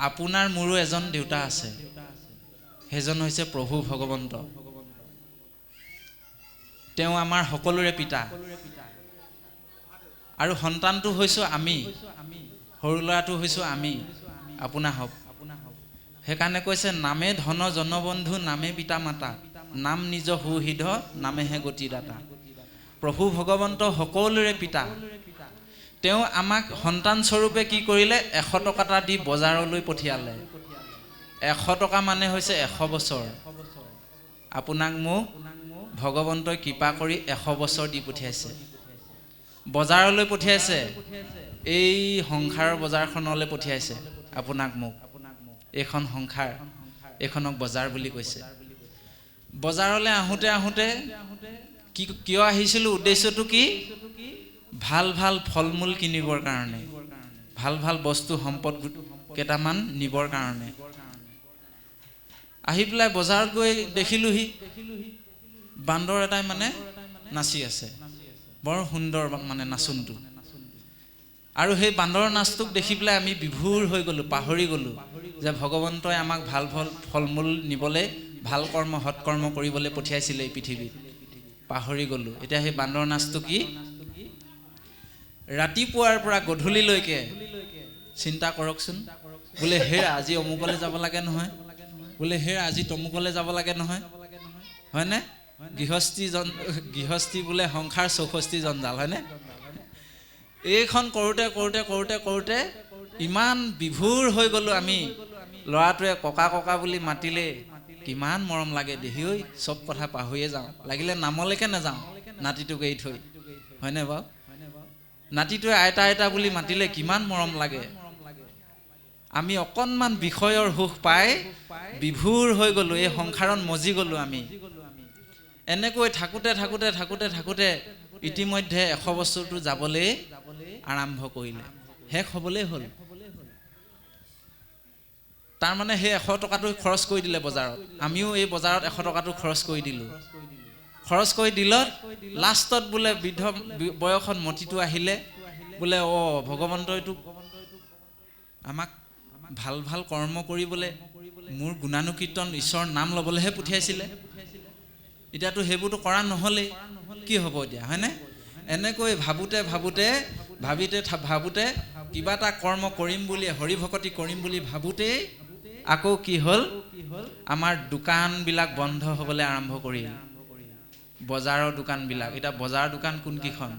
আপোনাৰ মোৰো এজন দেউতা আছে, সেইজন হৈছে প্ৰভু ভগৱন্ত। তেওঁ আমাৰ সকলোৰে পিতা, আৰু সন্তানটো হৈছোঁ আমি, সৰু ল'ৰাটো হৈছোঁ আমি, আপোনা হওক। সেইকাৰণে কৈছে নামে ধন জনবন্ধু, নামে পিতা মাতা, নাম নিজ সুহৃদ, নামেহে গতিদাতা। প্ৰভু ভগৱন্ত সকলোৰে পিতা। তেওঁ আমাক সন্তান স্বৰূপে কি কৰিলে? 100 টকা এটা দি বজাৰলৈ পঠিয়ালে। 100 টকা মানে হৈছে 100 বছৰ। আপোনাক মোক ভগৱন্তই কৃপা কৰি 100 বছৰ দি পঠিয়াইছে, বজাৰলৈ পঠিয়াইছে, এই সংসাৰৰ বজাৰখনলৈ পঠিয়াইছে আপোনাক মোক। এইখন সংসাৰ, এইখনক বজাৰ বুলি কৈছে। বজাৰলৈ আহোঁতে আহোঁতে কিয় আহিছিলোঁ? উদ্দেশ্যটো কি? ভাল ভাল ফল মূল কিনিবৰ কাৰণে, ভাল ভাল বস্তু সম্পদ কেইটামান নিবৰ কাৰণে। আহি পেলাই বজাৰত গৈ দেখিলোহি বান্দৰ এটাই মানে নাচি আছে, বৰ সুন্দৰ মানে নাচোনটো। আৰু সেই বান্দৰৰ নাচটোক দেখি পেলাই আমি বিভোৰ হৈ গ'লোঁ, পাহৰি গ'লোঁ যে ভগৱন্তই আমাক ভাল ভাল ফল মূল নিবলৈ, ভাল কৰ্ম সৎকৰ্ম কৰিবলৈ পঠিয়াইছিলে এই পৃথিৱীত। পাহৰি গ'লোঁ। এতিয়া সেই বান্দৰ নাচটো কি? ৰাতিপুৱাৰ পৰা গধূলিলৈকে চিন্তা কৰকচোন। বোলে হেৰা আজি অমুকলৈ যাব লাগে নহয়, বোলে হেৰা আজি তমুকলৈ যাব লাগে নহয়, হয়নে? গৃহস্থী বোলে সংসাৰ 64 জঞ্জাল, হয়নে? এইখন কৰোঁতে কৰোঁতে কৰোঁতে কৰোঁতে ইমান বিভোৰ হৈ গ'লোঁ আমি। ল'ৰাটোৱে ককা ককা বুলি মাতিলে কিমান মৰম লাগে দেহি ঐ, চব কথা পাহৰিয়ে যাওঁ, লাগিলে নামলৈকে নাযাওঁ নাতিটোক এৰি থৈ, হয়নে বাৰু? নাতিটোৱে আইতা আইতা বুলি মাতিলে কিমান মৰম লাগে। আমি অকণমান বিষয়ৰ সুখ পাই বিভোৰ হৈ গ'লোঁ, এই সংসাৰত মজি গ'লোঁ আমি। এনেকৈ থাকোঁতে থাকোঁতে থাকোঁতে থাকোঁতে ইতিমধ্যে 100 বছৰটো যাবলৈ আৰম্ভ কৰিলে, শেষ হ'বলৈ হ'ল। তাৰমানে সেই 100 টকাটো খৰচ কৰি দিলে বজাৰত। আমিও এই বজাৰত 100 টকাটো খৰচ কৰি দিলোঁ। খৰচ কৰি দিলত লাষ্টত বোলে বৃদ্ধ বয়সত মতিটো আহিলে, বোলে ভগৱন্তইটো আমাক ভাল ভাল কৰ্ম কৰিবলৈ, মোৰ গুণানুকীৰ্তন ঈশ্বৰৰ নাম ল'বলৈহে পঠিয়াইছিলে। এতিয়াতো সেইবোৰতো কৰা নহ'লেই, কি হ'ব এতিয়া, হয়নে? এনেকৈ ভাবোঁতে ভাবোঁতে ভাবোঁতে কিবা এটা কৰ্ম কৰিম বুলি, হৰি ভকতি কৰিম বুলি ভাবোঁতেই আকৌ কি হ'ল? আমাৰ দোকানবিলাক বন্ধ হ'বলৈ আৰম্ভ কৰিল, বজাৰৰ দোকানবিলাক। এতিয়া বজাৰৰ দোকান কোনকেইখন?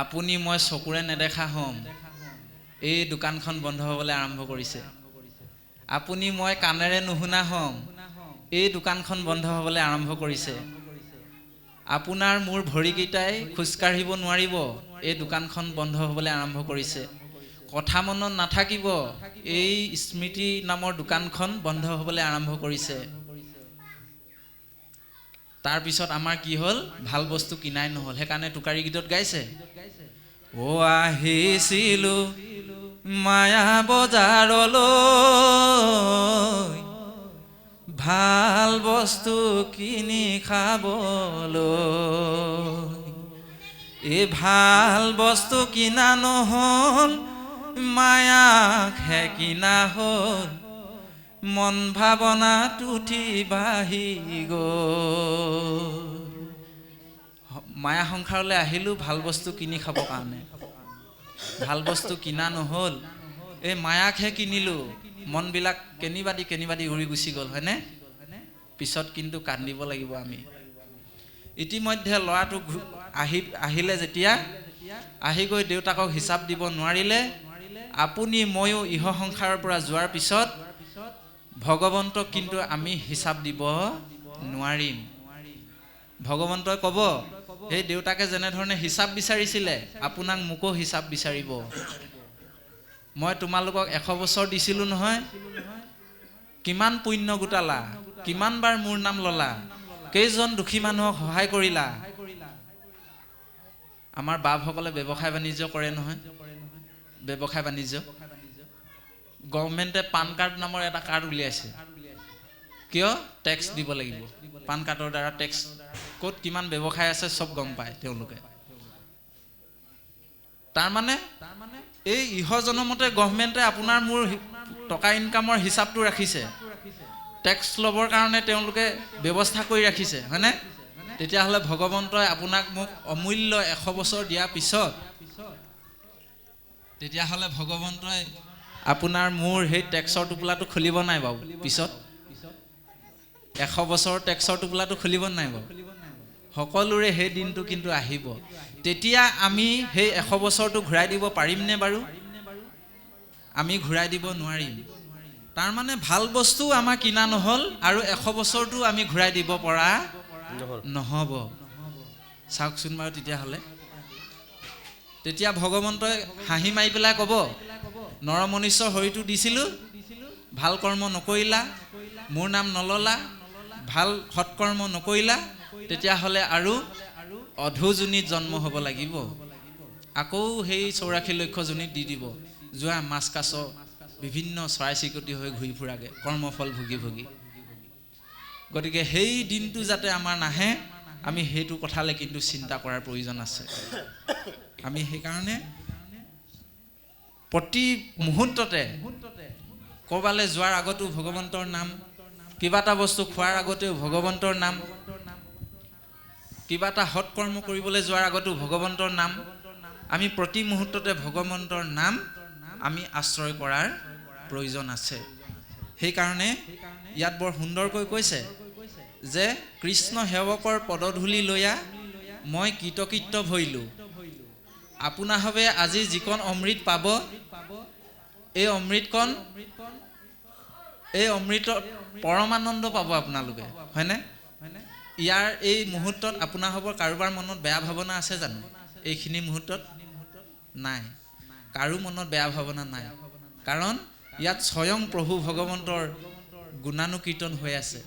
আপুনি মই চকুৰে নেদেখা হ'ম, এই দোকানখন বন্ধ হ'বলৈ আৰম্ভ কৰিছে। আপুনি মই কাণেৰে নুশুনা হ'ম, এই দোকানখন বন্ধ হ'বলৈ আৰম্ভ কৰিছে। আপোনাৰ মোৰ ভৰিকেইটাই খোজকাঢ়িব নোৱাৰিব, এই দোকানখন বন্ধ হ'বলৈ আৰম্ভ কৰিছে। কথা মনত নাথাকিব, এই স্মৃতি নামৰ দোকানখন বন্ধ হ'বলৈ আৰম্ভ কৰিছে। তাৰপিছত আমাৰ কি হ'ল? ভাল বস্তু কিনাই নহ'ল। সেইকাৰণে টোকাৰী গীতত গাইছে, আহিছিলোঁ মায়া বজাৰলৈ, ভাল বস্তু কিনি খাবলৈ, এই ভাল বস্তু কিনা নহ'ল, মায়াকহে কিনা হ'ল, মন ভাৱনাত উঠি বাঢ়ি গ'ল। মায়া সংসাৰলৈ আহিলোঁ ভাল বস্তু কিনি খাবৰ কাৰণে, ভাল বস্তু কিনা নহ'ল, এই মায়াকহে কিনিলোঁ, মনবিলাক কেনিবাদি উৰি গুচি গ'ল, হয়নে? পিছত কিন্তু কান্দিব লাগিব আমি। ইতিমধ্যে ল'ৰাটো আহিলে যেতিয়া, আহি গৈ দেউতাকক হিচাপ দিব নোৱাৰিলে। আপুনি ময়ো ইহ সংসাৰৰ পৰা যোৱাৰ পিছত ভগৱন্তক কিন্তু আমি হিচাপ দিব নোৱাৰিম। ভগৱন্তই ক'ব, সেই দেউতাকে যেনেধৰণে হিচাপ বিচাৰিছিলে আপোনাক মোকো হিচাপ বিচাৰিব। মই তোমালোকক 100 বছৰ দিছিলোঁ নহয়, কিমান পুণ্য গোটালা, কিমান বাৰ মোৰ নাম ল'লা, কেইজন দুখী মানুহক সহায় কৰিলা। আমাৰ বাপসকলে ব্যৱসায় বাণিজ্য কৰে নহয়, ব্যৱসায় বাণিজ্য। গভৰ্ণমেণ্টে পান কাৰ্ড নামৰ এটা কাৰ্ড উলিয়াইছে। কিয়? টেক্স দিব লাগিব। পান কাৰ্ডৰ দ্বাৰা টেক্স, ক'ত কিমান ব্যৱসায় আছে চব গম পায় তেওঁলোকে। তাৰমানে এই ইহজনমতে গভৰ্ণমেণ্টে আপোনাৰ মোৰ টকা ইনকামৰ হিচাপটো ৰাখিছে, টেক্স ল'বৰ কাৰণে তেওঁলোকে ব্যৱস্থা কৰি ৰাখিছে, হয়নে? তেতিয়াহ'লে ভগৱন্তই আপোনাক মোক অমূল্য 100 বছৰ দিয়াৰ পিছত তেতিয়াহ'লে ভগৱন্তই আপোনাৰ মোৰ সেই টেক্সৰ টোপোলাটো খুলিব নাই বাৰু? পিছত 100 বছৰৰ টেক্সৰ টোপোলাটো খুলিব নাই বাৰু? সকলোৰে সেই দিনটো কিন্তু আহিব। তেতিয়া আমি সেই 100 বছৰটো ঘূৰাই দিব পাৰিমনে বাৰু? আমি ঘূৰাই দিব নোৱাৰিম। তাৰমানে ভাল বস্তু আমাৰ কিনা নহ'ল আৰু 100 বছৰটো আমি ঘূৰাই দিব পৰা নহ'ব। চাওকচোন বাৰু তেতিয়াহ'লে। তেতিয়া ভগৱন্তই হাঁহি মাৰি পেলাই ক'ব, নৰমনুষ্যৰ শৰীৰটো দিছিলোঁ, ভাল কৰ্ম নকৰিলা, মোৰ নাম নললা, ভাল সৎকৰ্ম নকৰিলা, তেতিয়াহ'লে আৰু অধোজনীত জন্ম হ'ব লাগিব। আকৌ সেই 84 লক্ষ জনীত দি দিব। যোৱা মাছ কাছ বিভিন্ন চৰাই চিৰিকটি হৈ ঘূৰি ফুৰাগে কৰ্মফল ভুগি ভুগি। গতিকে সেই দিনটো যাতে আমাৰ নাহে, আমি সেইটো কথালৈ কিন্তু চিন্তা কৰাৰ প্ৰয়োজন আছে। আমি সেইকাৰণে প্ৰতি মুহূৰ্ততে ক'ৰবালৈ যোৱাৰ আগতো ভগৱন্তৰ নাম, কিবা এটা বস্তু খোৱাৰ আগতেও ভগৱন্তৰ নাম, কিবা এটা সৎকৰ্ম কৰিবলৈ যোৱাৰ আগতো ভগৱন্তৰ নাম, আমি প্ৰতি মুহূৰ্ততে ভগৱন্তৰ নাম আমি আশ্ৰয় কৰাৰ প্ৰয়োজন আছে। সেইকাৰণে ইয়াত বৰ সুন্দৰকৈ কৈছে যে কৃষ্ণ সেৱকৰ পদধূলি লৈয়া মই কৃতকৃত্য ভৈলোঁ, আপোনাভাৱে আজি যিকণ অমৃত পাব, এই অমৃতত পৰমানন্দ পাব আপোনালোকে, হয়নে? ইয়াৰ এই মুহূৰ্তত আপোনাভাৱৰ কাৰোবাৰ মনত বেয়া ভাৱনা আছে জানো? এইখিনি মুহূৰ্তত নাই, কাৰো মনত বেয়া ভাৱনা নাই। কাৰণ ইয়াত স্বয়ং প্ৰভু ভগৱন্তৰ গুণানুকীৰ্তন হৈ আছে,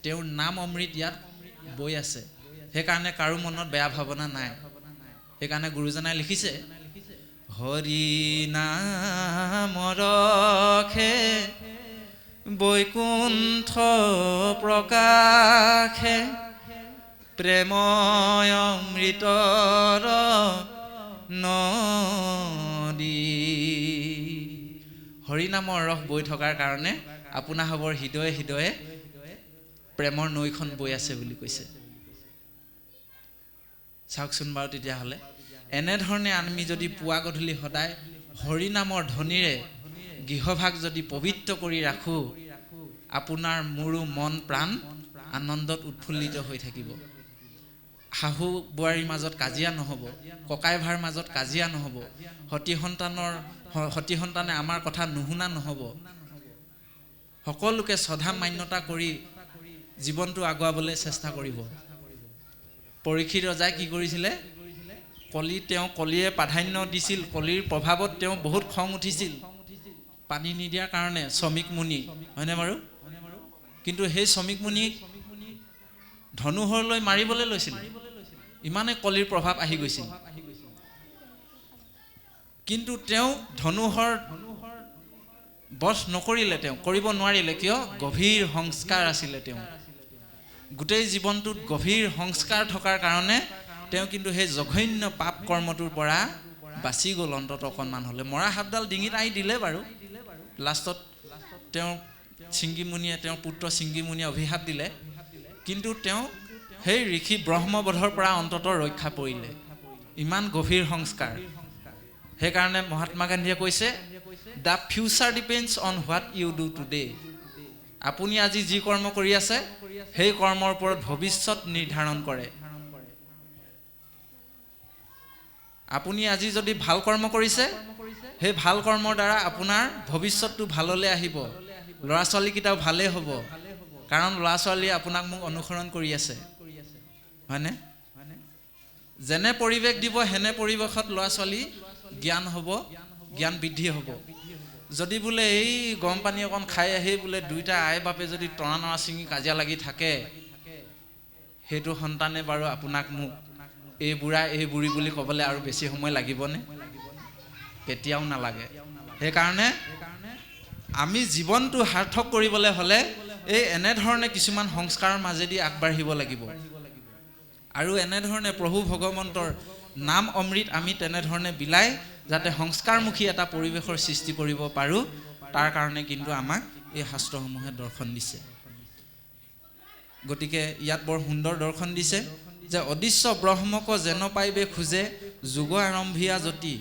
তেওঁৰ নাম অমৃত ইয়াত বৈ আছে। সেইকাৰণে কাৰো মনত বেয়া ভাৱনা নাই। সেইকাৰণে গুৰুজনাই লিখিছে, হৰি নাম ৰখে বৈকুণ্ঠ প্ৰকাশে, প্ৰেময় অমৃতৰ নদী। হৰিনামৰ ৰস বৈ থকাৰ কাৰণে আপোনাভাৱৰ হৃদয়ে হৃদয়ে প্ৰেমৰ নৈখন বৈ আছে বুলি কৈছে। চাওকচোন বাৰু তেতিয়াহ'লে এনেধৰণে আমি যদি পুৱা গধূলি সদায় হৰিনামৰ ধ্বনিৰে গৃহভাগ যদি পবিত্ৰ কৰি ৰাখোঁ, আপোনাৰ মোৰো মন প্ৰাণ আনন্দত উৎফুল্লিত হৈ থাকিব। শাহু বোৱাৰীৰ মাজত কাজিয়া নহ'ব, ককাই ভাইৰ মাজত কাজিয়া নহ'ব, সতি সন্তানে আমাৰ কথা নুশুনা নহ'ব। সকলোকে শ্ৰদ্ধা মান্যতা কৰি জীৱনটো আগুৱাবলৈ চেষ্টা কৰিব। পৰীক্ষিত ৰজাই কি কৰিছিলে? কলিয়ে প্ৰাধান্য দিছিল, কলিৰ প্ৰভাৱত তেওঁ বহুত খং উঠিছিল পানী নিদিয়াৰ কাৰণে শ্ৰমিক মুনি, হয়নে বাৰু? কিন্তু সেই শ্ৰমিক মুনিক ধনুহৰলৈ মাৰিবলৈ লৈছিল, ইমানেই কলিৰ প্ৰভাৱ আহি গৈছিল। কিন্তু তেওঁ ধনুহৰ বধ নকৰিলে, তেওঁ কৰিব নোৱাৰিলে। কিয়? গভীৰ সংস্কাৰ আছিলে তেওঁ। গোটেই জীৱনটোত গভীৰ সংস্কাৰ থকাৰ কাৰণে তেওঁ কিন্তু সেই জঘন্য পাপ কৰ্মটোৰ পৰা বাচি গ'ল। অন্তত অকণমান হ'লে মৰা সাপডাল ডিঙিত আহি দিলে বাৰু। লাষ্টত তেওঁ তেওঁৰ পুত্ৰ ছিংগিমুনিয়ে অভিশাপ দিলে, কিন্তু তেওঁ সেই ঋষি ব্ৰহ্মবধৰ পৰা অন্তত ৰক্ষা পৰিলে। ইমান গভীৰ সংস্কাৰ। সেইকাৰণে মহাত্মা গান্ধীয়ে কৈছে, the future depends on what you do today. আপুনি আজি যি কৰ্ম কৰি আছে সেই কৰ্মৰ ওপৰত ভৱিষ্যত নিৰ্ধাৰণ কৰে। আপুনি আজি যদি ভাল কৰ্ম কৰিছে, সেই ভাল কৰ্মৰ দ্বাৰা আপোনাৰ ভৱিষ্যতটো ভাললৈ আহিব, ল'ৰা ছোৱালীকেইটাও ভালেই হ'ব। কাৰণ ল'ৰা ছোৱালীয়ে আপোনাক মোক অনুসৰণ কৰি আছে, হয়নে? যেনে পৰিৱেশ দিব সেনে পৰিৱেশত ল'ৰা ছোৱালী জ্ঞান হ'ব, জ্ঞান বৃদ্ধি হ'ব। যদি বোলে এই গৰম পানী অকণ খাই আহি বোলে দুইটা আই বাপে যদি তৰা নৰা ছিঙি কাজিয়া লাগি থাকে, সেইটো সন্তানে বাৰু আপোনাক মোক এই বুঢ়া এই বুঢ়ী বুলি ক'বলৈ আৰু বেছি সময় লাগিবনে? কেতিয়াও নালাগে। সেইকাৰণে আমি জীৱনটো সাৰ্থক কৰিবলৈ হ'লে এই এনেধৰণে কিছুমান সংস্কাৰৰ মাজেদি আগবাঢ়িব লাগিব। আৰু এনেধৰণে প্ৰভু ভগৱন্তৰ নাম অমৃত আমি তেনেধৰণে বিলাই যাতে সংস্কাৰমুখী এটা পৰিৱেশৰ সৃষ্টি কৰিব পাৰোঁ, তাৰ কাৰণে কিন্তু আমাক এই শাস্ত্ৰসমূহে দৰ্শন দিছে। গতিকে ইয়াত বৰ সুন্দৰ দৰ্শন দিছে যে অদৃশ্য ব্ৰহ্মক যেন পাইবে খোজে যুগ আৰম্ভিয়া জ্যোতি,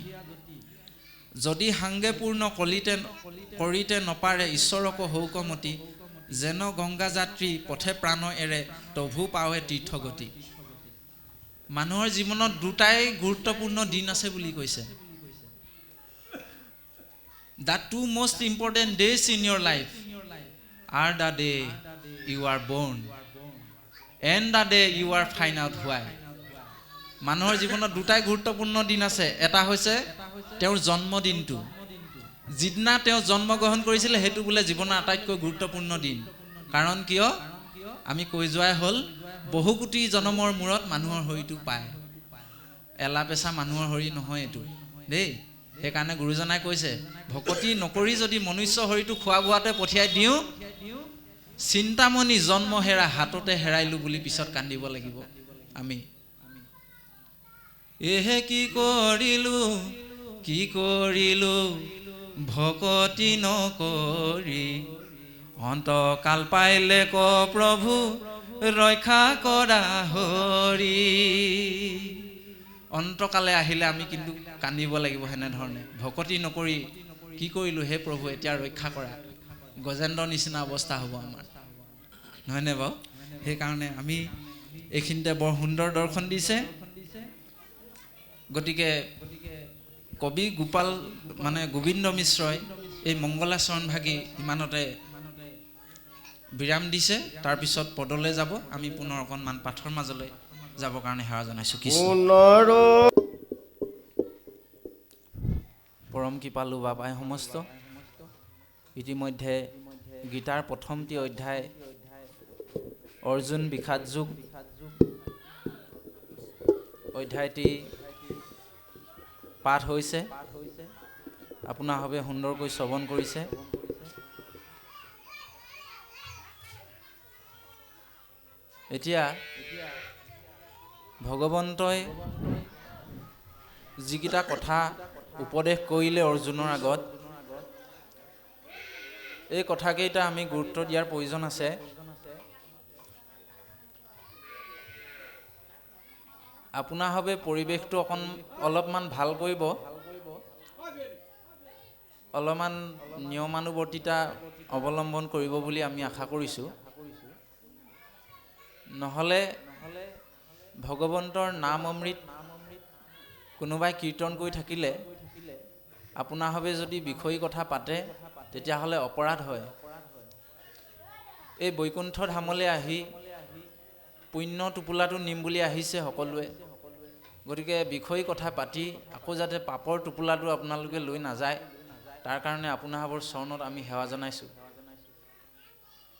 যদি সাংগে পূৰ্ণ কৰিতে নপাৰে ঈশ্বৰক হৌকমতি, যেন গংগা যাত্ৰী পথে প্ৰাণ এৰে তভু পাৱে তীৰ্থগতি। মানুহৰ জীৱনত দুটাই গুৰুত্বপূৰ্ণ দিন আছে বুলি কৈছে। The two most important days in your life are the day you are born and the day you are find out why. মানুহৰ জীৱনত দুটাই গুৰুত্বপূৰ্ণ দিন আছে। এটা হৈছে তেওঁৰ জন্মদিনটো, যিদিনা তেওঁ জন্মগ্ৰহণ কৰিছিলে সেইটো বোলে জীৱনৰ আটাইতকৈ গুৰুত্বপূৰ্ণ দিন। কাৰণ কিয়? আমি কৈ যোৱাই হ'ল, বহু কোটি জন্মৰ মূৰত মানুহৰ শৰীৰটো পায়। এলা পেচা মানুহৰ শৰীৰ নহয় এইটো দেই। সেইকাৰণে গুৰুজনাই কৈছে, ভকতি নকৰি যদি মনুষ্য শৰীৰটো খোৱা বোৱাতে পঠিয়াই দিওঁ, চিন্তামণি জন্ম হেৰা হাততে হেৰাইলো বুলি পিছত কান্দিব লাগিব আমি। এহে কি কৰিলো ভকতি নকৰি, অন্তকাল পাইলে ক প্ৰভু ৰক্ষা কৰা হৰি। অন্তকালে আহিলে আমি কিন্তু কান্দিব লাগিব সেনেধৰণে। ভকতি নকৰি কি কৰিলো হে প্ৰভু, এতিয়া ৰক্ষা কৰা। গজেন্দ্ৰ নিচিনা অৱস্থা হ'ব আমাৰ, নহয়নে বাৰু? সেইকাৰণে আমি এইখিনিতে বৰ সুন্দৰ দৰ্শন দিছে। গতিকে কবি গোবিন্দ মিশ্ৰই এই মংগলাচৰণ ভাগি ইমানতে বিৰাম দিছে। তাৰপিছত পদলৈ যাব। আমি পুনৰ অকণমান পাঠৰ মাজলৈ যাবৰ কাৰণে সেৱা জনাইছোঁ। পৰম কৃপালু বাবাই সমস্ত। ইতিমধ্যে গীতাৰ প্ৰথমটি অধ্যায় অৰ্জুন বিষাদ যোগ অধ্যায়টি পাঠ হৈছে। আপোনাৰভাৱে সুন্দৰকৈ শ্ৰৱণ কৰিছে। এতিয়া ভগৱন্তই যিকেইটা কথা উপদেশ কৰিলে অৰ্জুনৰ আগত, এই কথাকেইটা আমি গুৰুত্ব দিয়াৰ প্ৰয়োজন আছে। আপোনাৰভাৱে পৰিৱেশটো অলপমান ভাল কৰিব, অলপমান নিয়মানুৱৰ্তিতা অৱলম্বন কৰিব বুলি আমি আশা কৰিছোঁ। নহ'লে ভগৱন্তৰ নাম অমৃত কোনোবাই কীৰ্তন কৰি থাকিলে আপোনাৰভাৱে যদি বিষয়ী কথা পাতে, তেতিয়াহ'লে অপৰাধ হয়। এই বৈকুণ্ঠ ধামলৈ আহি পুণ্য টোপোলাটো নিম বুলি আহিছে সকলোৱে। গতিকে বিষয়ী কথা পাতি আকৌ যাতে পাপৰ টোপোলাটো আপোনালোকে লৈ নাযায়, তাৰ কাৰণে আপোনাৰভাৱৰ চৰণত আমি সেৱা জনাইছোঁ।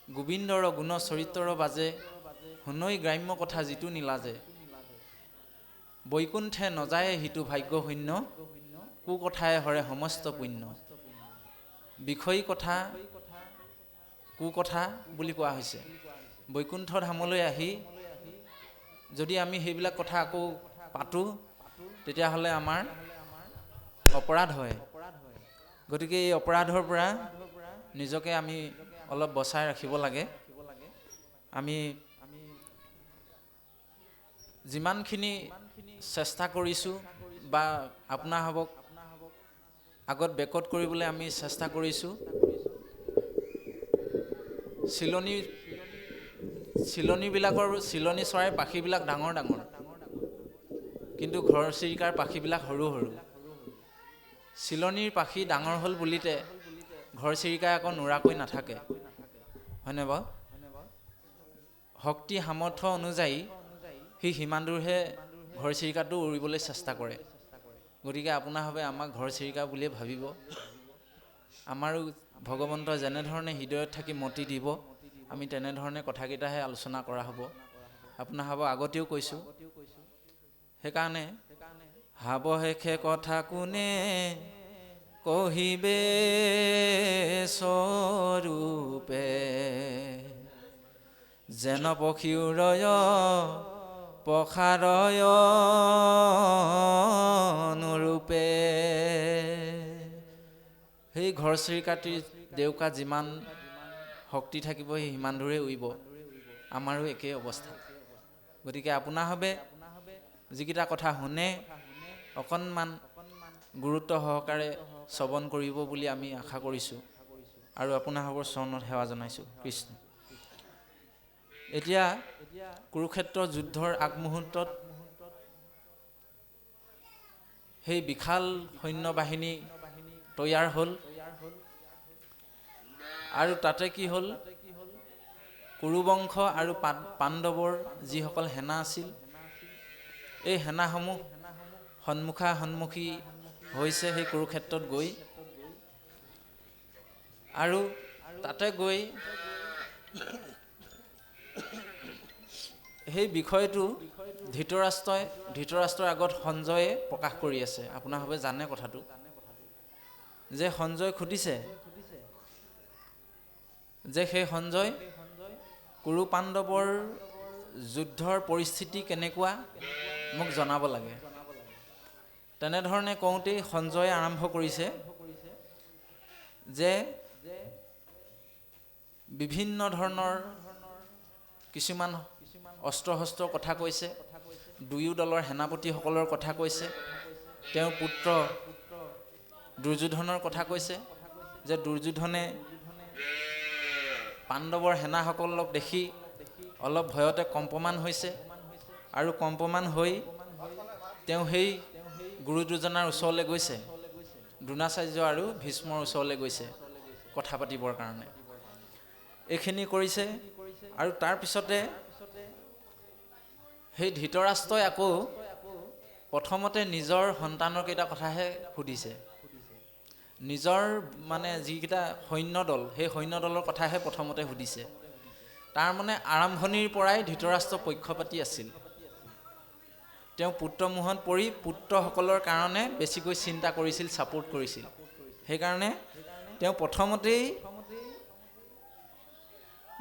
গোবিন্দৰ গুণ চৰিত্ৰৰ বাজে শুনৈ গ্ৰাম্য কথা যিটো নিলাজে, বৈকুণ্ঠে নযায় সিটো ভাগ্য শূন্য, কুকথায়ে হৰে সমস্ত পুণ্য। বিষয়ী কথা কুকথা বুলি কোৱা হৈছে। বৈকুণ্ঠ ধামলৈ আহি যদি আমি সেইবিলাক কথা আকৌ পাতোঁ, তেতিয়াহ'লে আমাৰ অপৰাধ হয়। গতিকে এই অপৰাধৰ পৰা নিজকে আমি অলপ বচাই ৰাখিব লাগে। আমি যিমানখিনি চেষ্টা কৰিছোঁ বা আপোনাৰভাৱক আগত বেকত কৰিবলৈ আমি চেষ্টা কৰিছোঁ। চিলনী চৰাইৰ পাখিবিলাক ডাঙৰ ডাঙৰ, কিন্তু ঘৰচিৰিকাৰ পাখিবিলাক সৰু সৰু। চিলনীৰ পাখি ডাঙৰ হ'ল বুলিতে ঘৰচিৰিকাই আকৌ নোৰাকৈ নাথাকে, হয়নে বাৰু? শক্তি সামৰ্থ্য অনুযায়ী সি সিমান দূৰহে ঘৰচিৰিকাটো উৰিবলৈ চেষ্টা কৰে। গতিকে আপোনাৰভাৱে আমাক ঘৰচিৰিকা বুলিয়ে ভাবিব। আমাৰো ভগৱন্তই যেনেধৰণে হৃদয়ত থাকি মতি দিব, আমি তেনেধৰণে কথাকেইটাহে আলোচনা কৰা হ'ব। আপোনাৰভাৱক আগতেও কৈছোঁ। সেইকাৰণে হাবশেষে কথা কোনে কহিবে স্বৰূপে, যেন পক্ষী উৰয় প্ৰসাৰয় অনুৰূপে। সেই ঘৰচিৰিকাটিৰ ডেউকা যিমান শক্তি থাকিব সেই সিমান দূৰে উৰিব। আমাৰো একেই অৱস্থা। গতিকে আপোনাৰভাৱে যিকেইটা কথা শুনে অকণমান গুৰুত্ব সহকাৰে শ্ৰৱণ কৰিব বুলি আমি আশা কৰিছোঁ আৰু আপোনাৰভাৱৰ চৰণত সেৱা জনাইছোঁ। কৃষ্ণ। এতিয়া কুৰুক্ষেত্ৰৰ যুদ্ধৰ আগমুহূৰ্তত সেই বিশাল সৈন্যবাহিনী তৈয়াৰ হ'ল আৰু তাতে কি হ'ল, কুৰুবংশ আৰু পাণ্ডৱৰ যিসকল সেনা আছিল এই সেনাসমূহ সন্মুখী হৈছে সেই কুৰুক্ষেত্ৰত গৈ। আৰু তাতে গৈ সেই বিষয়টো ধৃতৰাষ্ট্ৰৰ আগত সঞ্জয়ে প্ৰকাশ কৰি আছে। আপোনাৰভাৱে জানে কথাটো, যে সঞ্জয় সুধিছে যে সেই সঞ্জয়, কুৰু পাণ্ডৱৰ যুদ্ধৰ পৰিস্থিতি কেনেকুৱা মোক জনাব লাগে। তেনেধৰণে কওঁতেই সঞ্জয়ে আৰম্ভ কৰিছে যে বিভিন্ন ধৰণৰ কিছুমান অস্ত্ৰ শস্ত্ৰৰ কথা কৈছে, দুয়ো দলৰ সেনাপতিসকলৰ কথা কৈছে, তেওঁৰ পুত্ৰ দুৰ্যোধনৰ কথা কৈছে, যে দুৰ্যোধনে পাণ্ডৱৰ সেনাসকলক দেখি অলপ ভয়তে কম্পমান হৈছে আৰু কম্পমান হৈ তেওঁ সেই গুৰু দুজনাৰ ওচৰলৈ গৈছে, দ্ৰোণাচাৰ্য আৰু ভীষ্মৰ ওচৰলৈ গৈছে কথা পাতিবৰ কাৰণে। এইখিনি কৰিছে আৰু তাৰপিছতে সেই ধৃতৰাষ্ট্ৰই আকৌ প্ৰথমতে নিজৰ সন্তানৰ কেইটা কথাহে সুধিছে। নিজৰ মানে যিকেইটা সৈন্যদল সেই সৈন্যদলৰ কথাহে প্ৰথমতে সুধিছে। তাৰমানে আৰম্ভণিৰ পৰাই ধৃতৰাষ্ট্ৰ পক্ষপাতী আছিল। তেওঁ পুত্ৰমোহত পৰি পুত্ৰসকলৰ কাৰণে বেছিকৈ চিন্তা কৰিছিল, ছাপোৰ্ট কৰিছিল। সেইকাৰণে তেওঁ প্ৰথমতেই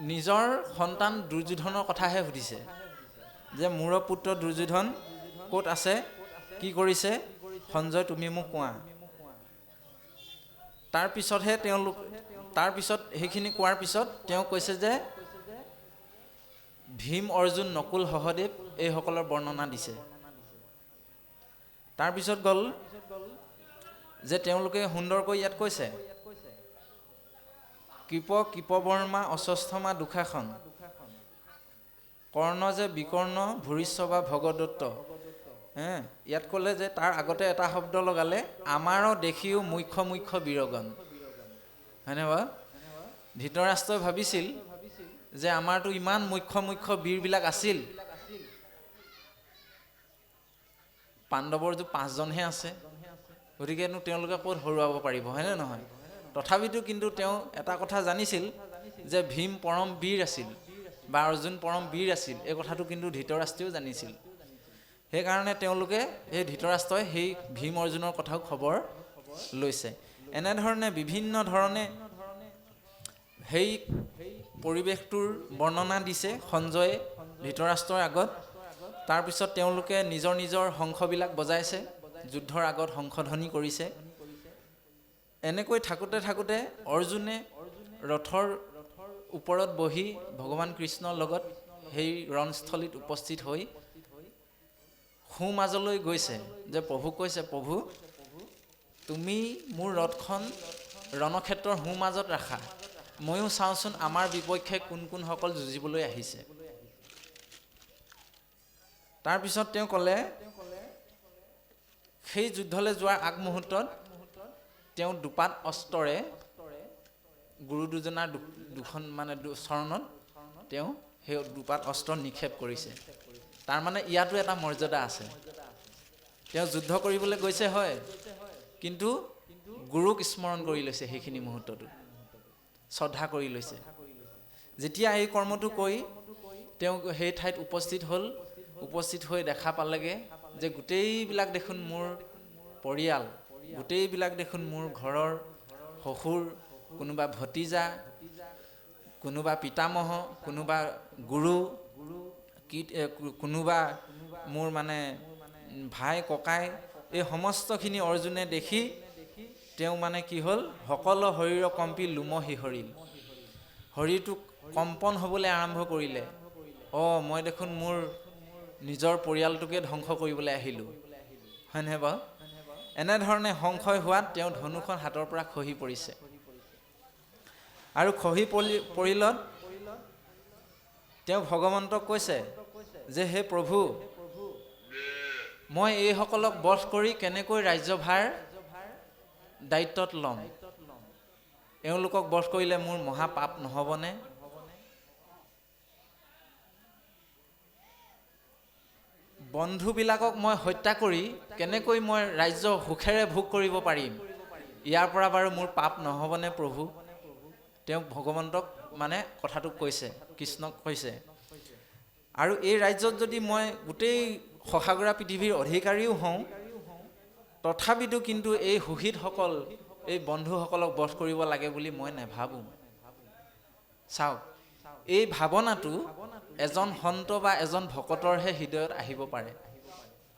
নিজৰ সন্তান দুৰ্যোধনৰ কথাহে সুধিছে, যে মোৰ পুত্ৰ দুৰ্যোধন ক'ত আছে, কি কৰিছে, সঞ্জয় তুমি মোক কোৱা। তাৰপিছত সেইখিনি কোৱাৰ পিছত তেওঁ কৈছে যে ভীম, অৰ্জুন, নকুল, সহদেৱ এইসকলৰ বৰ্ণনা দিছে। তাৰপিছত গ'ল যে তেওঁলোকে সুন্দৰকৈ ইয়াত কৈছে, কৃপবৰ্মা, অশ্বস্থমা, দুঃশাসন, কৰ্ণ যে বিকৰ্ণ, ভূৰিশ্ব বা ভগদত্ত। ইয়াত ক'লে যে তাৰ আগতে এটা শব্দ লগালে, আমাৰো দেখিও মুখ্য বীৰগণ। হয়নে বাৰু? ধৃতৰাষ্ট্ৰই ভাবিছিল যে আমাৰতো ইমান মুখ্য বীৰবিলাক আছিল, পাণ্ডৱৰতো 5জনহে আছে, গতিকেনো তেওঁলোকে ক'ত হৰুৱাব পাৰিব, হয়নে নহয়? তথাপিতো কিন্তু তেওঁ এটা কথা জানিছিল যে ভীম পৰম বীৰ আছিল বা অৰ্জুন পৰম বীৰ আছিল, এই কথাটো কিন্তু ধৃতৰাষ্ট্ৰও জানিছিল। সেইকাৰণে তেওঁলোকে সেই ধৃতৰাষ্ট্ৰই সেই ভীম অৰ্জুনৰ কথাও খবৰ লৈছে। এনেধৰণে বিভিন্ন ধৰণে সেই পৰিৱেশটোৰ বৰ্ণনা দিছে সঞ্জয়ে ধৃতৰাষ্ট্ৰৰ আগত। তাৰপিছত তেওঁলোকে নিজৰ শংখবিলাক বজাইছে, যুদ্ধৰ আগত শংখধ্বনি কৰিছে। এনেকৈ থাকোঁতে অৰ্জুনে ৰথৰ ওপৰত বহি ভগৱান কৃষ্ণৰ লগত সেই ৰণস্থলীত উপস্থিত হৈ সোঁমাজলৈ গৈছে, যে প্ৰভুক কৈছে, প্ৰভু তুমি মোৰ ৰথখন ৰণক্ষেত্ৰৰ সোঁমাজত ৰাখা, ময়ো চাওঁচোন আমাৰ বিপক্ষে কোনসকল যুঁজিবলৈ আহিছে। তাৰপিছত তেওঁ ক'লে, সেই যুদ্ধলৈ যোৱাৰ আগমুহূৰ্তত তেওঁ দুপাত অস্ত্ৰৰে গুৰু দুজনাৰ দুখন মানে চৰণত তেওঁ সেই দুপাত অস্ত্ৰ নিক্ষেপ কৰিছে। তাৰমানে ইয়াতো এটা মৰ্যাদা আছে। তেওঁ যুদ্ধ কৰিবলৈ গৈছে হয়, কিন্তু গুৰুক স্মৰণ কৰি লৈছে, সেইখিনি মুহূৰ্তটো শ্ৰদ্ধা কৰি লৈছে। যেতিয়া এই কৰ্মটো কৰি তেওঁ সেই ঠাইত উপস্থিত হৈ দেখা পালেগৈ যে গোটেইবিলাক দেখোন মোৰ পৰিয়াল, গোটেইবিলাক দেখোন মোৰ ঘৰৰ শহুৰ, কোনোবা ভতিজা, কোনোবা পিতামহ, কোনোবা গুৰু, কোনোবা মোৰ মানে ভাই ককাই এই সমস্তখিনি অৰ্জুনে দেখি তেওঁ মানে কি হ'ল, সকলো শৰীৰ কম্পি লোম শিহৰিল, শৰীৰটো কম্পন হ'বলৈ আৰম্ভ কৰিলে। মই দেখোন মোৰ নিজৰ পৰিয়ালটোকে ধ্বংস কৰিবলৈ আহিলোঁ, হয় নহয় বাৰু? এনেধৰণে সংশয় হোৱাত তেওঁ ধনুখন হাতৰ পৰা খহি পৰিছে। আৰু খহি পৰিলত তেওঁ ভগৱন্তক কৈছে যে হে প্ৰভু, মই এইসকলক বধ কৰি কেনেকৈ ৰাজ্যভাৰ দায়িত্বত ল'ম? এওঁলোকক বধ কৰিলে মোৰ মহাপাপ নহ'বনে? বন্ধুবিলাকক মই হত্যা কৰি কেনেকৈ মই ৰাজ্য সুখেৰে ভোগ কৰিব পাৰিম? ইয়াৰ পৰা বাৰু মোৰ পাপ নহ'বনে প্ৰভু? তেওঁ ভগৱন্তক মানে কথাটো কৈছে, কৃষ্ণক কৈছে। আৰু এই ৰাজ্যত যদি মই গোটেই শশাগুৰা পৃথিৱীৰ অধিকাৰীও হওঁ, তথাপিতো কিন্তু এই সুহিতসকল, এই বন্ধুসকলক বধ কৰিব লাগে বুলি মই নাভাবোঁ। চাওক, এই ভাৱনাটো এজন সন্ত বা এজন ভকতৰহে হৃদয়ত আহিব পাৰে,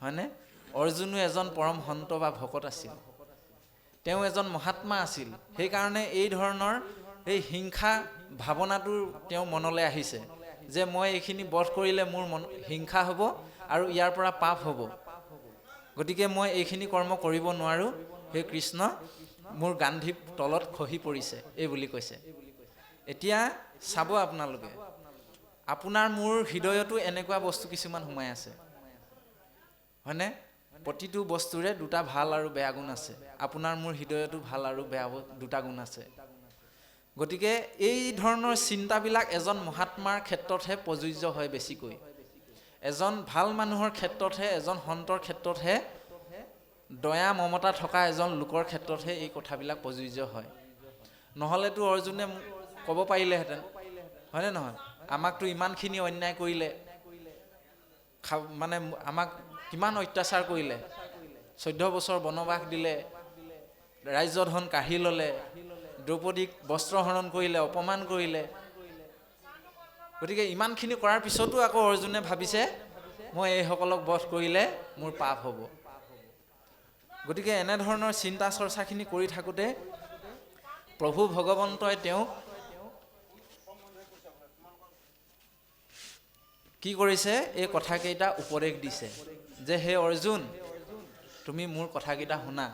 হয়নে? অৰ্জুনো এজন পৰম সন্ত বা ভকত আছিল, তেওঁ এজন মহাত্মা আছিল। সেইকাৰণে এই ধৰণৰ এই হিংসা ভাৱনাটো তেওঁ মনলৈ আহিছে যে মই এইখিনি বধ কৰিলে মোৰ হিংসা হ'ব আৰু ইয়াৰ পৰা পাপ হ'ব, গতিকে মই এইখিনি কৰ্ম কৰিব নোৱাৰোঁ। সেই কৃষ্ণ মোৰ গান্ধী তলত খহি পৰিছে, এই বুলি কৈছে। এতিয়া চাব আপোনালোকে, আপোনাৰ মোৰ হৃদয়তো এনেকুৱা বস্তু কিছুমান সোমাই আছে, হয়নে? প্ৰতিটো বস্তুৰে দুটা ভাল আৰু বেয়া গুণ আছে। আপোনাৰ মোৰ হৃদয়তো ভাল আৰু বেয়া দুটা গুণ আছে। গতিকে এই ধৰণৰ চিন্তাবিলাক এজন মহাত্মাৰ ক্ষেত্ৰতহে প্ৰযোজ্য হয় বেছিকৈ। এজন ভাল মানুহৰ ক্ষেত্ৰতহে, এজন সন্তৰ ক্ষেত্ৰতহে, দয়া মমতা থকা এজন লোকৰ ক্ষেত্ৰতহে এই কথাবিলাক প্ৰযোজ্য হয়। নহ'লেতো অৰ্জুনে ক'ব পাৰিলেহেঁতেন, হয়নে নহয়? আমাকতো ইমানখিনি অন্যায় কৰিলে, মানে আমাক কিমান অত্যাচাৰ কৰিলে, 14 বছৰ বনবাস দিলে, ৰাজ্যধন কাঢ়ি ল'লে, দ্ৰৌপদীক বস্ত্ৰহৰণ কৰিলে, অপমান কৰিলে। গতিকে ইমানখিনি কৰাৰ পিছতো আকৌ অৰ্জুনে ভাবিছে মই এইসকলক বধ কৰিলে মোৰ পাপ হ'ব। গতিকে এনেধৰণৰ চিন্তা চৰ্চাখিনি কৰি থাকোঁতে প্ৰভু ভগৱন্তই তেওঁক কি কৰিছে, এই কথাকেইটা উপদেশ দিছে যে হে অৰ্জুন, তুমি মোৰ কথাকেইটা শুনা।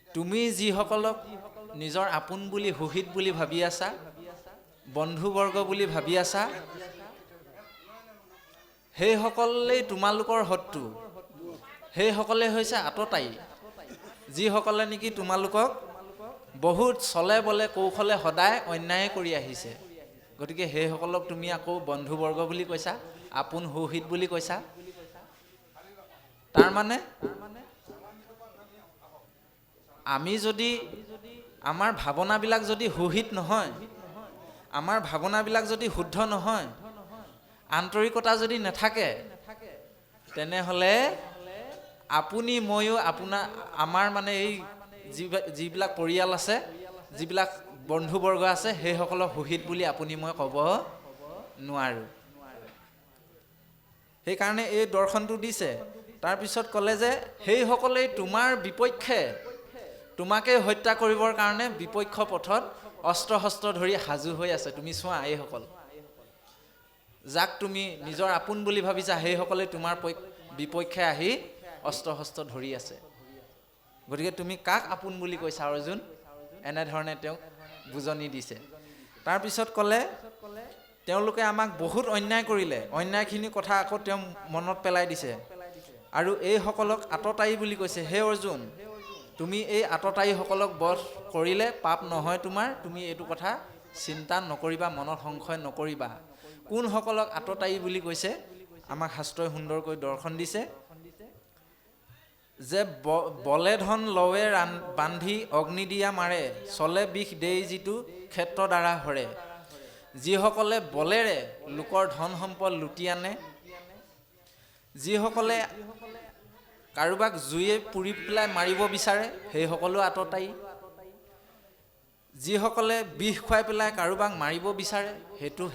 তুমি যিসকলক নিজৰ আপোন বুলি, সুহিত বুলি ভাবি আছা, বন্ধুবৰ্গ বুলি ভাবি আছা, সেইসকলেই তোমালোকৰ শত্ৰু, সেইসকলে হৈছে আততায়ী, যিসকলে নেকি তোমালোকক বহুত চলে বলে কৌশলে সদায় অন্যায় কৰি আহিছে। গতিকে সেইসকলক তুমি আকৌ বন্ধুবৰ্গ বুলি কৈছা, আপোন সুহিত বুলি কৈছা। তাৰমানে আমি যদি, আমাৰ ভাৱনাবিলাক যদি সুহিত নহয়, আমাৰ ভাৱনাবিলাক যদি শুদ্ধ নহয়, আন্তৰিকতা যদি নাথাকে, তেনেহ'লে আপুনি ময়ো আমাৰ মানে এই যিবিলাক পৰিয়াল আছে, যিবিলাক বন্ধুবৰ্গ আছে, সেইসকলক সুহিত বুলি আপুনি মই ক'ব নোৱাৰোঁ। সেইকাৰণে এই দৰ্শনটো দিছে। তাৰপিছত ক'লে যে সেইসকলেই তোমাৰ বিপক্ষে, তোমাকে হত্যা কৰিবৰ কাৰণে বিপক্ষ পথত অস্ত্ৰ শস্ত্ৰ ধৰি সাজু হৈ আছে। তুমি চোৱা, এইসকল যাক তুমি নিজৰ আপোন বুলি ভাবিছা, সেইসকলে তোমাৰ বিপক্ষে আহি অস্ত্ৰ শস্ত্ৰ ধৰি আছে। গতিকে তুমি কাক আপোন বুলি কৈছা অৰ্জুন? এনেধৰণে তেওঁক বুজনি দিছে। তাৰপিছত ক'লে তেওঁলোকে আমাক বহুত অন্যায় কৰিলে, অন্যায়খিনি কথা আকৌ তেওঁ মনত পেলাই দিছে। আৰু এইসকলক আততায়ী বুলি কৈছে। হে অৰ্জুন, তুমি এই আততায়ীসকলক বধ কৰিলে পাপ নহয় তোমাৰ, তুমি এইটো কথা চিন্তা নকৰিবা, মনত সংশয় নকৰিবা। কোনসকলক আততায়ী বুলি কৈছে আমাক শাস্ত্ৰই সুন্দৰকৈ দৰ্শন দিছে যে বলে ধন লৱে বান্ধি অগ্নি দিয়া মাৰে, চলে বিষ দেই যিটো ক্ষেত্ৰ দ্বাৰা হৰে। যিসকলে বলেৰে লোকৰ ধন সম্পদ লুটি আনে, যিসকলে কাৰোবাক জুয়ে পুৰি পেলাই মাৰিব বিচাৰে, সেইসকলো আততায়ী। যিসকলে বিষ খুৱাই পেলাই কাৰোবাক মাৰিব বিচাৰে,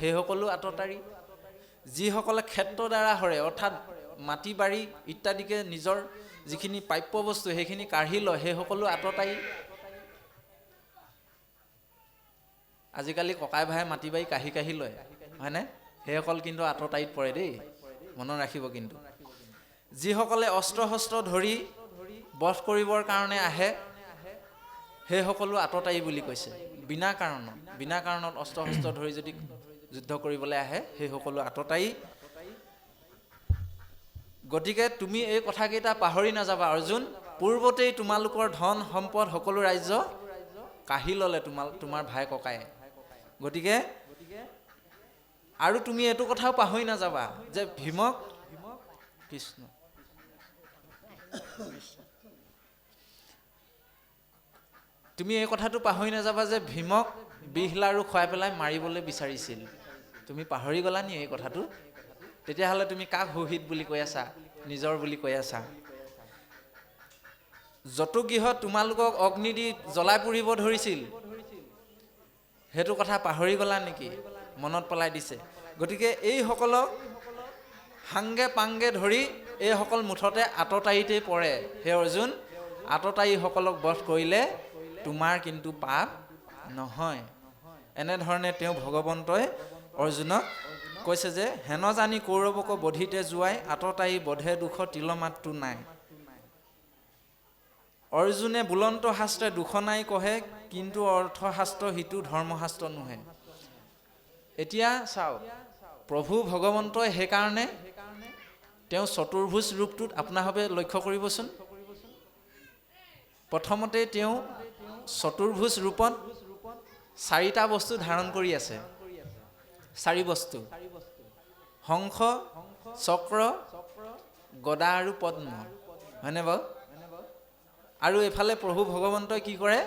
সেইসকলো আততায়ী। যিসকলে ক্ষেত্ৰ দ্বাৰা সৰে, অৰ্থাৎ মাটি বাৰী ইত্যাদিকে নিজৰ যিখিনি প্ৰাপ্য বস্তু সেইখিনি কাঢ়ি লয়, সেই সকলো আততায়ী। আজিকালি ককাই ভাই মাটি বাৰী কাঢ়ি কাঢ়ি লয়, হয়নে? সেইসকল কিন্তু আততায়ীত পৰে দেই, মনত ৰাখিব। কিন্তু যিসকলে অস্ত্ৰ শস্ত্ৰ ধৰি বধ কৰিবৰ কাৰণে আহে, সেই সকলো আততায়ী বুলি কৈছে। বিনা কাৰণত অস্ত্ৰ শস্ত্ৰ ধৰি যদি যুদ্ধ কৰিবলৈ আহে, সেই সকলো আততায়ী। গতিকে তুমি এই কথাকেইটা পাহৰি নাযাবা অৰ্জুন। পূৰ্বতেই তোমালোকৰ ধন সম্পদ সকলো ৰাজ্য কাঢ়ি ল'লে তোমাৰ ভাই ককাই। গতিকে আৰু তুমি এইটো কথাও পাহৰি নাযাবা যে ভীমক, কৃষ্ণ, তুমি এই কথাটো পাহৰি নাযাবা যে ভীমক বিহ লাৰু খুৱাই পেলাই মাৰিবলৈ বিচাৰিছিল। তুমি পাহৰি গ'লা নি এই কথাটো? তেতিয়াহ'লে তুমি কাক সুহিত বুলি কৈ আছা, নিজৰ বুলি কৈ আছা? জতুগৃহত তোমালোকক অগ্নি দি জ্বলাই পুৰিব ধৰিছিল, সেইটো কথা পাহৰি গ'লা নেকি? মনত পেলাই দিছে। গতিকে এইসকলক সাংগে পাংগে ধৰি এইসকল মুঠতে আততায়ীতেই পৰে। হে অৰ্জুন, আততায়ীসকলক বধ কৰিলে তোমাৰ কিন্তু পাপ নহয়। এনেধৰণে তেওঁ ভগৱন্তই অৰ্জুনক কৈছে যে হেন জানি কৌৰৱক বধিতে যোৱাই, আততায়ী বধে দুখ তিলমাত্ৰো নাই। অৰ্জুনে বুলন্ত শাস্ত্ৰে দুখ নাই কহে, কিন্তু অৰ্থশাস্ত্ৰ সিটো ধৰ্মশাস্ত্ৰ নোহে। এতিয়া চাওক, প্ৰভু ভগৱন্তই সেইকাৰণে তেওঁ চতুৰ্ভুজ ৰূপটোত আপোনাৰভাৱে লক্ষ্য কৰিবচোন। প্ৰথমতে তেওঁ চতুৰ্ভুজ ৰূপত 4টা বস্তু ধাৰণ কৰি আছে। 4 বস্তু: শংখ, চক্ৰ, গদা আৰু পদ্ম, হয়নে বাৰু? আৰু এইফালে প্ৰভু ভগৱন্তই কি কৰে?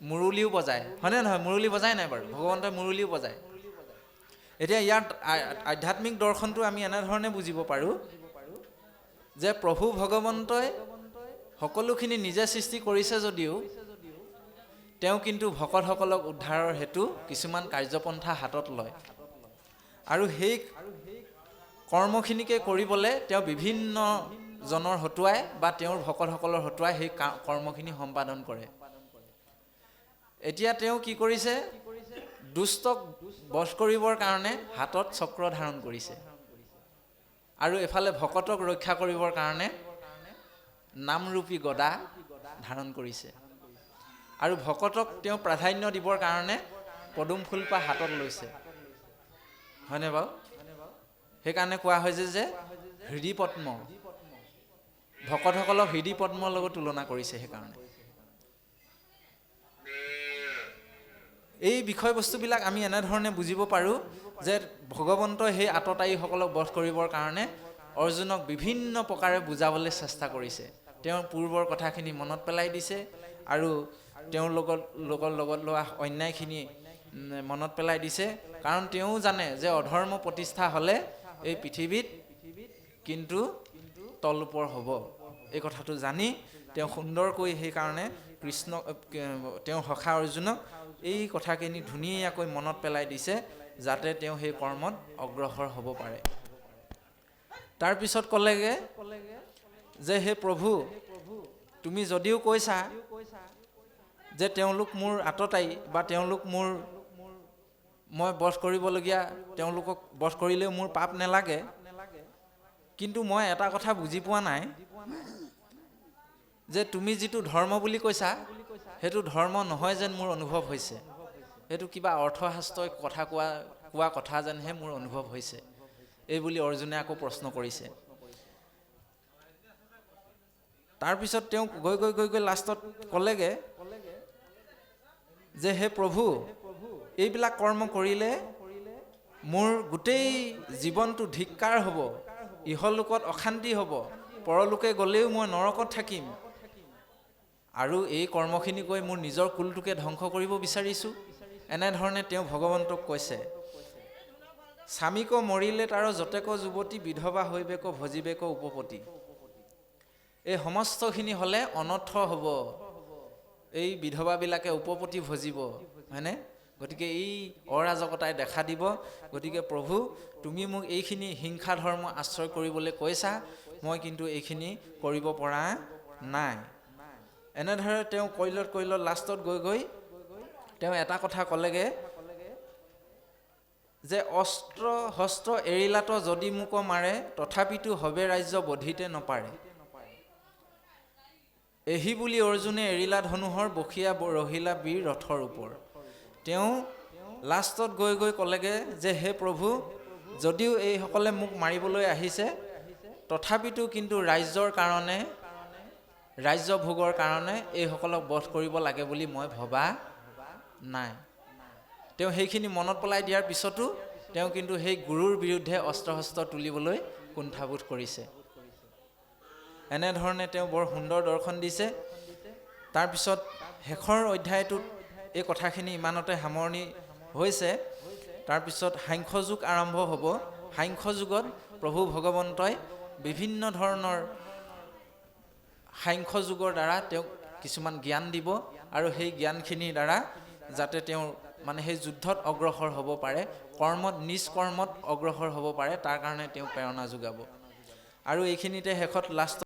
মুৰুলিও বজায়, হয়নে নহয়? মুৰুলি বজায় নাই বাৰু? ভগৱন্তই মুৰুলিও বজায়। এতিয়া ইয়াত আধ্যাত্মিক দৰ্শনটো আমি এনেধৰণে বুজিব পাৰোঁ যে প্ৰভু ভগৱন্তই সকলোখিনি নিজে সৃষ্টি কৰিছে যদিও তেওঁ কিন্তু ভকতসকলক উদ্ধাৰৰ হেতু কিছুমান কাৰ্যপন্থা হাতত লয়। আৰু সেই কৰ্মখিনিকে কৰিবলৈ তেওঁ বিভিন্ন জনৰ হতুৱাই বা তেওঁৰ ভকতসকলৰ হতুৱাই সেই কৰ্মখিনি সম্পাদন কৰে। এতিয়া তেওঁ কি কৰিছে? দুষ্টক বধ কৰিবৰ কাৰণে হাতত চক্ৰ ধাৰণ কৰিছে, আৰু এফালে ভকতক ৰক্ষা কৰিবৰ কাৰণে নামৰূপী গদা ধাৰণ কৰিছে, আৰু ভকতক তেওঁ প্ৰাধান্য দিবৰ কাৰণে পদুম ফুলপাহ হাতত লৈছে, হয়নে বাৰু? সেইকাৰণে কোৱা হৈছে যে হৃদি পদ্ম, ভকতসকলক হৃদি পদ্মৰ লগত তুলনা কৰিছে। সেইকাৰণে এই বিষয়বস্তুবিলাক আমি এনেধৰণে বুজিব পাৰোঁ যে ভগৱন্তই সেই আততায়ীসকলক বধ কৰিবৰ কাৰণে অৰ্জুনক বিভিন্ন প্ৰকাৰে বুজাবলৈ চেষ্টা কৰিছে। তেওঁৰ পূৰ্বৰ কথাখিনি মনত পেলাই দিছে, আৰু তেওঁৰ লগত লোৱা অন্যায়খিনি মনত পেলাই দিছে। কাৰণ তেওঁ জানে যে অধৰ্ম প্ৰতিষ্ঠা হ'লে এই পৃথিৱীত কিন্তু তল-ওপৰ হ'ব। এই কথাটো জানি তেওঁ সুন্দৰকৈ সেইকাৰণে তেওঁৰ সখা অৰ্জুনক এই কথাখিনি ধুনীয়াকৈ মনত পেলাই দিছে, যাতে তেওঁ সেই কৰ্মত অগ্ৰসৰ হ'ব পাৰে। তাৰপিছত ক'লেগে যে হে প্ৰভু, তুমি যদিও কৈছা যে তেওঁলোক মোৰ আততায়ী বা তেওঁলোক মই বধ কৰিবলগীয়া, তেওঁলোকক বধ কৰিলেও মোৰ পাপ নেলাগে, কিন্তু মই এটা কথা বুজি পোৱা নাই যে তুমি যিটো ধৰ্ম বুলি কৈছা সেইটো ধৰ্ম নহয় যেন মোৰ অনুভৱ হৈছে। সেইটো কিবা অৰ্থশাস্ত্ৰই কোৱা কথা যেনহে মোৰ অনুভৱ হৈছে। এই বুলি অৰ্জুনে আকৌ প্ৰশ্ন কৰিছে। তাৰপিছত তেওঁ গৈ লাষ্টত ক'লেগে যে হে প্ৰভু, এইবিলাক কৰ্ম কৰিলে মোৰ গোটেই জীৱনটো ধিক্কাৰ হ'ব, ইহলোকত অশান্তি হ'ব, পৰলোকে গ'লেও মই নৰকত থাকিম, আৰু এই কৰ্মখিনি কৰি মোৰ নিজৰ কুলটোকে ধ্বংস কৰিব বিচাৰিছোঁ। এনেধৰণে তেওঁ ভগৱন্তক কৈছে। স্বামীক মৰিলে তাৰ যতেক যুৱতী, বিধৱা হৈবেক ভজিবেক উপপতি। এই সমস্তখিনি হ'লে অনৰ্থ হ'ব। এই বিধৱাবিলাকে উপপতি ভজিব, হয়নে? গতিকে এই অৰাজকতাই দেখা দিব। গতিকে প্ৰভু, তুমি মোক এইখিনি হিংসা ধৰ্ম আশ্ৰয় কৰিবলৈ কৈছা, মই কিন্তু এইখিনি কৰিব পৰা নাই। এনেদৰে তেওঁ কৈলত লাষ্টত গৈ তেওঁ এটা কথা ক'লেগৈ যে অস্ত্ৰ শস্ত্ৰ এৰিলাত যদি মোক মাৰে, তথাপিতো হবে ৰাজ্য বধিতে নপাৰে। এহি বুলি অৰ্জুনে এৰিলা ধনুহৰ, বসিয়া ৰহিলা বীৰ ৰথৰ ওপৰ। তেওঁ লাষ্টত গৈ ক'লেগৈ যে হে প্ৰভু, যদিও এইসকলে মোক মাৰিবলৈ আহিছে, তথাপিতো কিন্তু ৰাজ্যৰ কাৰণে, ৰাজ্য ভোগৰ কাৰণে এইসকলক বধ কৰিব লাগে বুলি মই ভবা নাই। তেওঁ সেইখিনি মনত পেলাই দিয়াৰ পিছতো তেওঁ কিন্তু সেই গুৰুৰ বিৰুদ্ধে অস্ত্ৰ শস্ত্ৰ তুলিবলৈ কুণ্ঠাবোধ কৰিছে। এনেধৰণে তেওঁ বৰ সুন্দৰ দৰ্শন দিছে। তাৰপিছত শেষৰ অধ্যায়টোত এই কথাখিনি ইমানতে সামৰণি হৈছে। তাৰপিছত সাংখ্য যুগ আৰম্ভ হ'ব। সাংখ্য যুগত প্ৰভু ভগৱন্তই বিভিন্ন ধৰণৰ সাংখ্য যুগৰ দ্বাৰা তেওঁক কিছুমান জ্ঞান দিব, আৰু সেই জ্ঞানখিনিৰ দ্বাৰা যাতে তেওঁ মানে সেই যুদ্ধত অগ্ৰসৰ হ'ব পাৰে, কৰ্মত নিষ্কৰ্মত অগ্ৰসৰ হ'ব পাৰে, তাৰ কাৰণে তেওঁক প্ৰেৰণা যোগাব। আৰু এইখিনিতে শেষত লাষ্ট